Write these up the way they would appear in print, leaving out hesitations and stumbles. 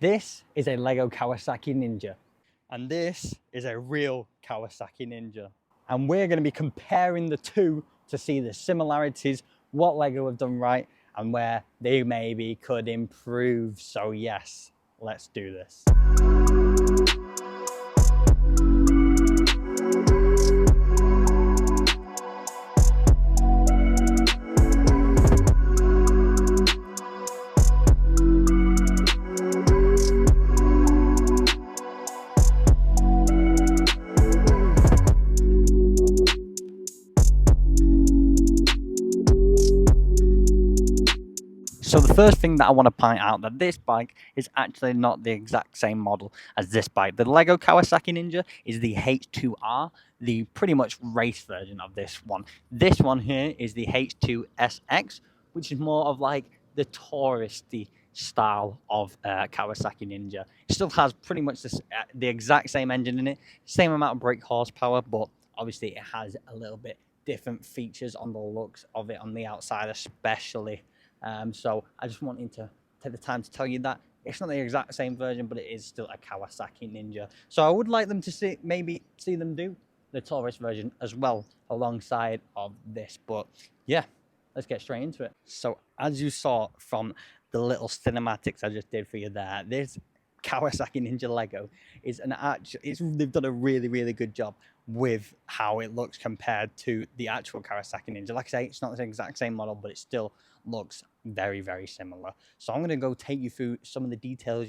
This is a Lego Kawasaki Ninja, and this is a real Kawasaki Ninja. And we're going to be comparing the two to see the similarities, what Lego have done right, and where they maybe could improve. So yes, let's do this. So the first thing that I want to point out that this bike is actually not the exact same model as this bike. The Lego Kawasaki Ninja is the H2R, the pretty much race version of this one. This one here is the H2SX, which is more of like the touristy style of Kawasaki Ninja. It still has pretty much the exact same engine in it, same amount of brake horsepower, but obviously it has a little bit different features on the looks of it on the outside especially. So I just wanted to take the time to tell you that it's not the exact same version, but it is still a Kawasaki Ninja. So I would like them to maybe see them do the tourist version as well alongside of this. But yeah, let's get straight into it. So as you saw from the little cinematics I just did for you there, this Kawasaki Ninja Lego is they've done a really good job with how it looks compared to the actual Kawasaki Ninja. Like I say, it's not the exact same model, but it still looks very similar. So I'm going to go take you through some of the details,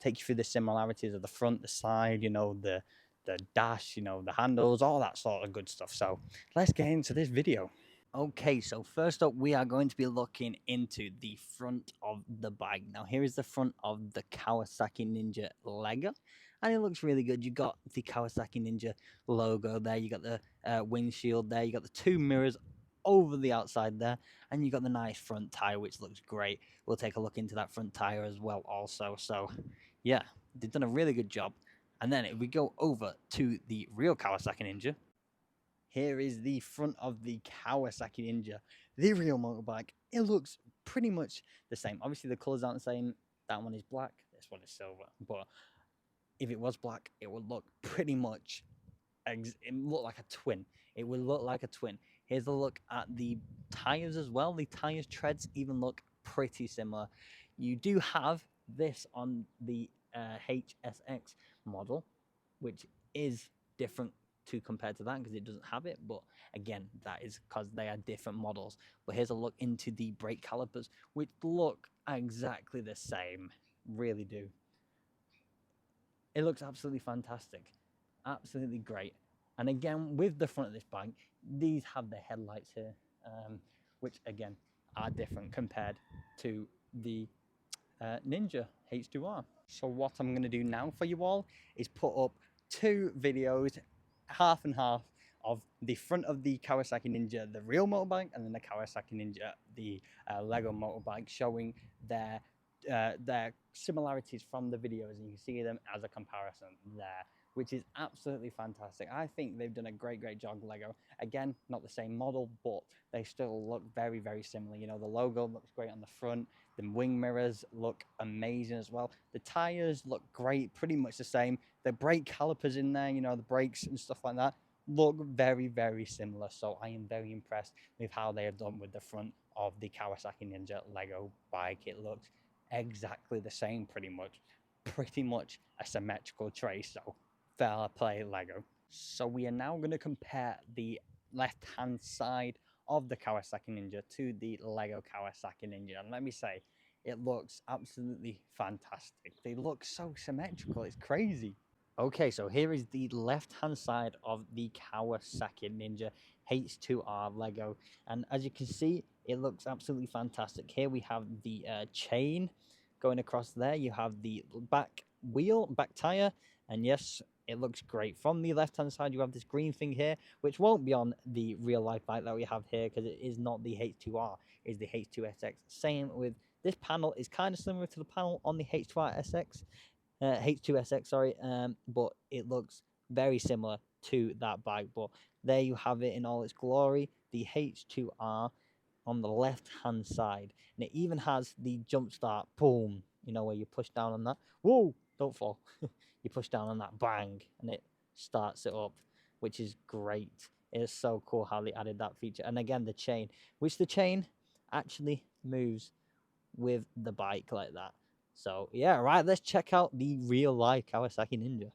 take you through the similarities of the front, the side, the dash, the handles, all that sort of good stuff. So let's get into this video. Okay, so first up, we are going to be looking into the front of the bike. Now, here is the front of the Kawasaki Ninja Lego, and it looks really good. You got the Kawasaki Ninja logo there, you got the windshield there, you got the two mirrors over the outside there, and you got the nice front tire, which looks great. We'll take a look into that front tire as well also. So yeah, they've done a really good job. And then if we go over to the real Kawasaki Ninja, here is the front of the Kawasaki Ninja, the real motorbike. It looks pretty much the same. Obviously, the colours aren't the same. That one is black, this one is silver. But if it was black, it would look pretty much, it would look like a twin. It would look like a twin. Here's a look at the tyres as well. The tyres treads even look pretty similar. You do have this on the HSX model, which is different compared to that because it doesn't have it, but again, that is because they are different models. But here's a look into the brake calipers, which look exactly the same, really do. It looks absolutely fantastic, absolutely great. And again, with the front of this bike, these have the headlights here, which again are different compared to the Ninja H2R. So what I'm going to do now for you all is put up two videos, half and half, of the front of the Kawasaki Ninja, the real motorbike, and then the Kawasaki Ninja, the Lego motorbike, showing their similarities from the videos, and you can see them as a comparison there, which is absolutely fantastic. I think they've done a great job, Lego. Again, not the same model, but they still look very similar. The logo looks great on the front. The wing mirrors look amazing as well. The tires look great, pretty much the same. The brake calipers in there, the brakes and stuff like that, look very similar. So I am very impressed with how they have done with the front of the Kawasaki Ninja Lego bike. It looks exactly the same, pretty much a symmetrical trace. So fair play, Lego. So we are now going to compare the left-hand side of the Kawasaki Ninja to the Lego Kawasaki Ninja, and let me say, it looks absolutely fantastic. They look so symmetrical, it's crazy. Okay, so here is the left-hand side of the Kawasaki Ninja H2R Lego, and as you can see, it looks absolutely fantastic. Here we have the chain going across there. You have the back tire, and yes, it looks great. From the left-hand side, you have this green thing here, which won't be on the real-life bike that we have here because it is not the H2R, it's the H2SX. Same with this panel, is kind of similar to the panel on the H2SX, sorry, but it looks very similar to that bike. But there you have it in all its glory, the H2R on the left-hand side, and it even has the jump start, boom, You know, where you push down on that. Whoa, don't fall. You push down on that, bang, and it starts it up, which is great. It's so cool how they added that feature. And again, the chain, which the chain actually moves with the bike like that. So yeah, right, let's check out the real life Kawasaki Ninja.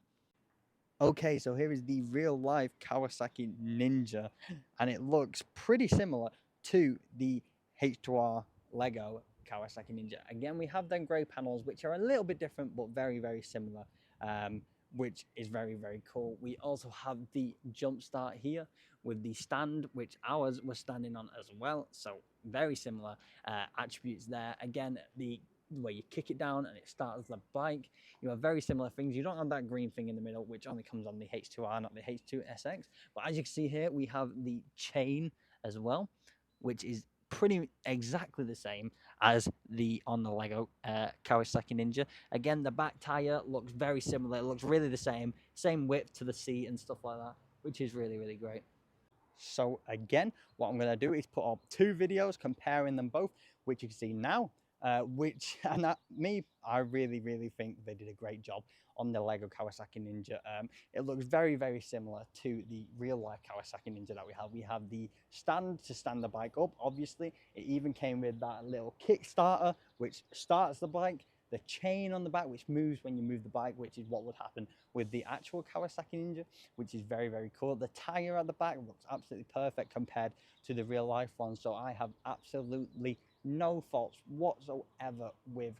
Okay, so here is the real life Kawasaki Ninja, and it looks pretty similar to the H2R Lego Kawasaki Ninja. Again, we have them grey panels, which are a little bit different, but very, very similar, which is very, very cool. We also have the jump start here with the stand, which ours was standing on as well. So very similar attributes there. Again, the where you kick it down and it starts the bike. You have very similar things. You don't have that green thing in the middle, which only comes on the H2R, not the H2SX. But as you can see here, we have the chain as well, which is pretty exactly the same as the on the Lego Kawasaki Ninja. Again, the back tire looks very similar. It looks really the same width to the seat and stuff like that, which is really, really great. So again, what I'm going to do is put up two videos comparing them both, which you can see now. I really, really think they did a great job on the Lego Kawasaki Ninja. It looks very, very similar to the real life Kawasaki Ninja that we have. We have the stand to stand the bike up, obviously. It even came with that little Kickstarter, which starts the bike. The chain on the back, which moves when you move the bike, which is what would happen with the actual Kawasaki Ninja, which is very, very cool. The tire at the back looks absolutely perfect compared to the real life one. So I have absolutely no faults whatsoever with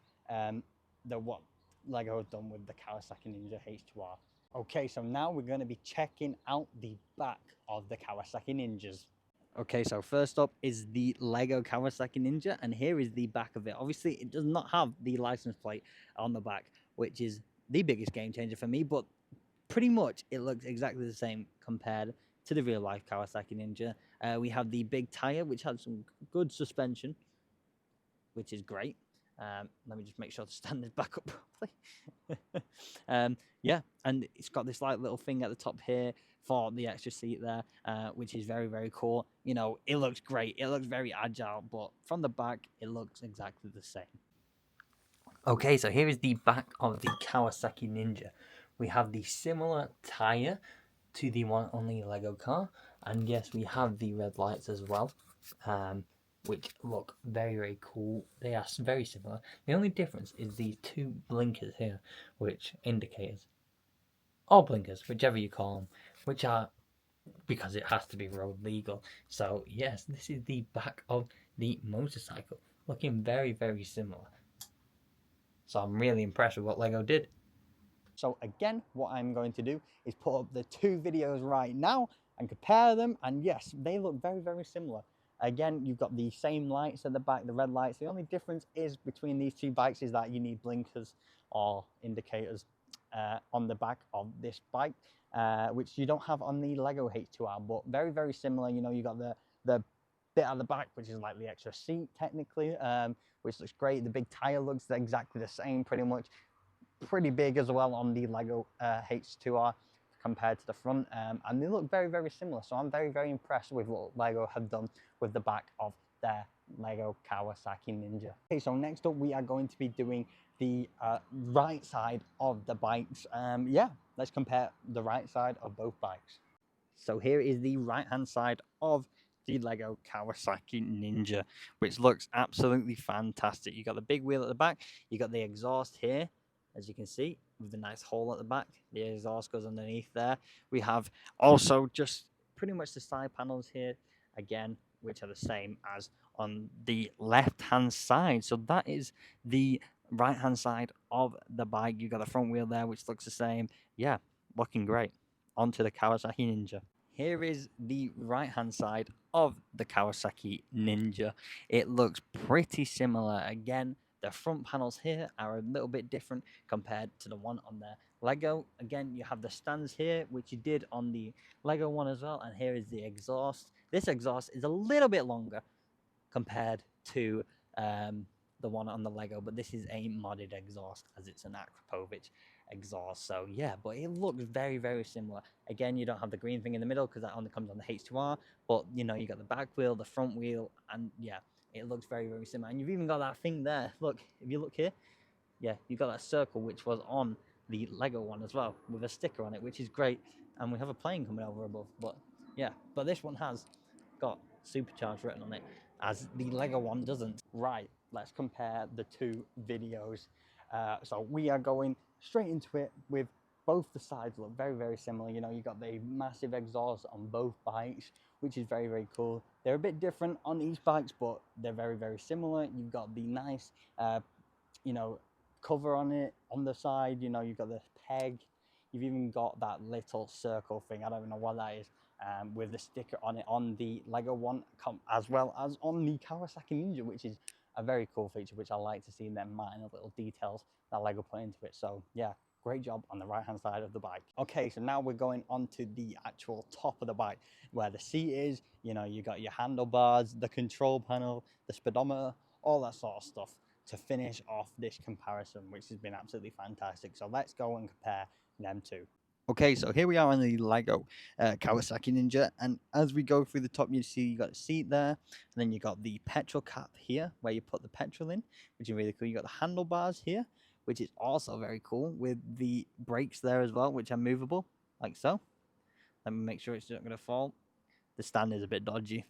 what Lego has done with the Kawasaki Ninja H2R. Okay, so now we're going to be checking out the back of the Kawasaki Ninjas. Okay, so first up is the Lego Kawasaki Ninja, and here is the back of it. Obviously, it does not have the license plate on the back, which is the biggest game changer for me, but pretty much it looks exactly the same compared to the real life Kawasaki Ninja. We have the big tire, which has some good suspension, which is great. Let me just make sure to stand this back up properly. Yeah, and it's got this like little thing at the top here for the extra seat there, which is very, very cool. You know, it looks great. It looks very agile, but from the back, it looks exactly the same. Okay, so here is the back of the Kawasaki Ninja. We have the similar tire to the one on the Lego car, and yes, we have the red lights as well. Which look very, very cool. They are very similar. The only difference is these two blinkers here, which indicators, or blinkers, whichever you call them, which are, because it has to be road legal. So yes, this is the back of the motorcycle, looking very, very similar. So I'm really impressed with what Lego did. So again, what I'm going to do is put up the two videos right now and compare them. And yes, they look very, very similar. Again, you've got the same lights at the back, the red lights. The only difference is between these two bikes is that you need blinkers or indicators on the back of this bike, which you don't have on the Lego H2R, but very, very similar. You know, you got the bit at the back, which is like the extra seat technically, which looks great. The big tire looks exactly the same pretty much. Pretty big as well on the Lego H2R compared to the front, and they look very, very similar. So I'm very, very impressed with what Lego have done with the back of their Lego Kawasaki Ninja. Okay, so next up we are going to be doing the right side of the bikes. Yeah, let's compare the right side of both bikes. So here is the right hand side of the Lego Kawasaki Ninja, which looks absolutely fantastic. You got the big wheel at the back, you got the exhaust here, as you can see, with the nice hole at the back. The exhaust goes underneath there. We have also just pretty much the side panels here again, which are the same as on the left hand side. So that is the right hand side of the bike. You got the front wheel there, which looks the same. Yeah, looking great. Onto the Kawasaki Ninja. Here is the right hand side of the Kawasaki Ninja. It looks pretty similar. Again, the front panels here are a little bit different compared to the one on the Lego. Again, you have the stands here, which you did on the Lego one as well. And here is the exhaust. This exhaust is a little bit longer compared to the one on the Lego, but this is a modded exhaust as it's an Akrapovic exhaust. So yeah, but it looks very, very similar. Again, you don't have the green thing in the middle because that only comes on the H2R, but you know, you got the back wheel, the front wheel, and yeah, it looks very, very similar. And you've even got that thing there. Look, if you look here, yeah, you got that circle which was on the Lego one as well with a sticker on it, which is great. And we have a plane coming over above. But yeah, but this one has got supercharged written on it, as the Lego one doesn't. Right, let's compare the two videos. So we are going straight into it with both the sides look very, very similar. You know, you got the massive exhaust on both bikes, which is very, very cool. They're a bit different on each bikes, but they're very, very similar. You've got the nice, you know, cover on it on the side. You know, you've got the peg. You've even got that little circle thing. I don't even know what that is. With the sticker on it on the Lego one, as well as on the Kawasaki Ninja, which is a very cool feature, which I like to see in them minor little details that Lego put into it. So yeah, great job on the right hand side of the bike. Okay, so now we're going on to the actual top of the bike where the seat is. You know, you got your handlebars, the control panel, the speedometer, all that sort of stuff to finish off this comparison, which has been absolutely fantastic. So let's go and compare them two. Okay, so here we are on the Lego Kawasaki Ninja, and as we go through the top, you see you got a seat there, and then you got the petrol cap here, where you put the petrol in, which is really cool. You got the handlebars here, which is also very cool, with the brakes there as well, which are movable, like so. Let me make sure it's not going to fall. The stand is a bit dodgy,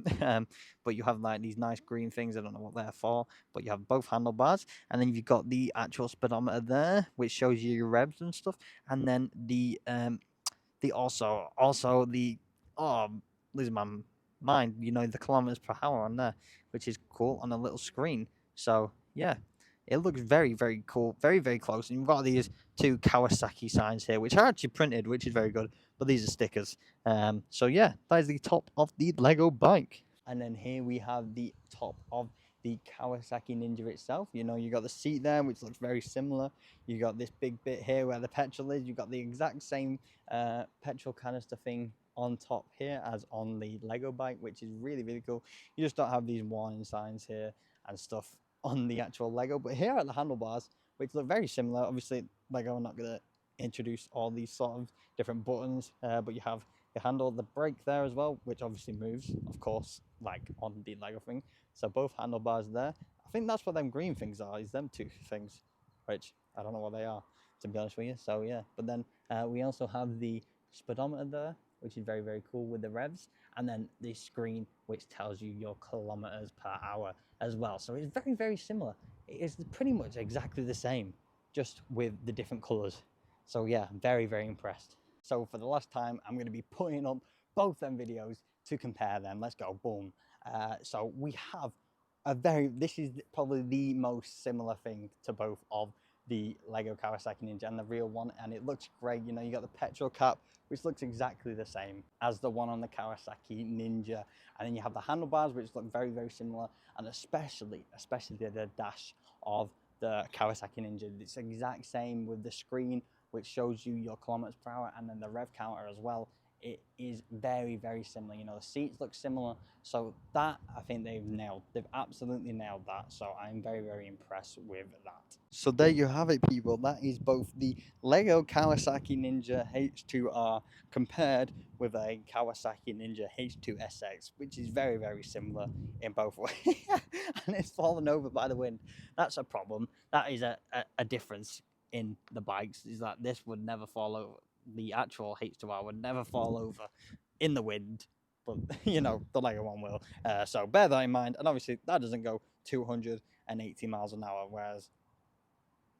but you have like these nice green things. I don't know what they're for, but you have both handlebars, and then you've got the actual speedometer there, which shows you your revs and stuff, and then the also the oh, losing my mind, you know, the kilometers per hour on there, which is cool on a little screen. So yeah, it looks very, very cool, very, very close. And you've got these two Kawasaki signs here, which are actually printed, which is very good, but these are stickers. So yeah, that is the top of the Lego bike. And then here we have the top of the Kawasaki Ninja itself. You know, you got the seat there, which looks very similar. You got this big bit here where the petrol is. You got the exact same petrol canister thing on top here as on the Lego bike, which is really, really cool. You just don't have these warning signs here and stuff on the actual Lego, but here are the handlebars, which look very similar. Obviously, Lego are not going to introduce all these sort of different buttons, but you have the handle, the brake there as well, which obviously moves, of course, like on the Lego thing. So both handlebars there. I think that's what them green things are, is them two things, which I don't know what they are, to be honest with you. So yeah, but then we also have the speedometer there, which is very, very cool with the revs, and then the screen which tells you your kilometers per hour as well. So it's very, very similar. It is pretty much exactly the same, just with the different colors. So yeah, very, very impressed. So for the last time, I'm going to be putting up both them videos to compare them. Let's go, boom. So we have this is probably the most similar thing to both of the Lego Kawasaki Ninja and the real one, and it looks great. You know, you got the petrol cap, which looks exactly the same as the one on the Kawasaki Ninja, and then you have the handlebars, which look very, very similar, and especially the dash of the Kawasaki Ninja. It's the exact same with the screen, which shows you your kilometers per hour, and then the rev counter as well. It is very, very similar. You know, the seats look similar. So that, I think they've absolutely nailed that. So I'm very, very impressed with that. So there you have it, people. That is both the Lego Kawasaki Ninja H2R compared with a Kawasaki Ninja H2SX, which is very, very similar in both ways. And it's fallen over by the wind. That's a problem. That is a difference in the bikes, is that this would never fall over. The actual H2R would never fall over in the wind, but you know, the Lego one will. So bear that in mind. And obviously that doesn't go 280 miles an hour, whereas,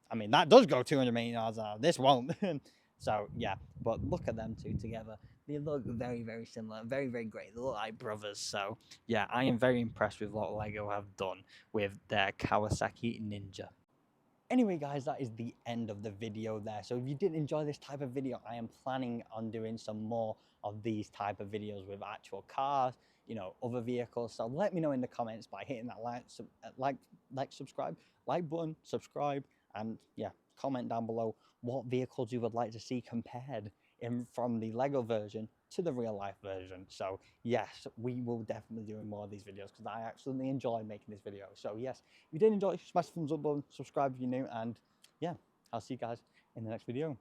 I mean, that does go 280 miles an hour. This won't. So yeah, but look at them two together. They look very, very similar, very, very great. They look like brothers. So yeah, I am very impressed with what Lego have done with their Kawasaki Ninja. Anyway, guys, that is the end of the video there. So if you did enjoy this type of video, I am planning on doing some more of these type of videos with actual cars, you know, other vehicles. So let me know in the comments by hitting that subscribe, like button, subscribe, and yeah, comment down below what vehicles you would like to see compared from the Lego version to the real life version. So yes, we will definitely be doing more of these videos because I absolutely enjoy making this video. So yes, if you did enjoy, smash the thumbs up button, subscribe if you're new, and yeah, I'll see you guys in the next video.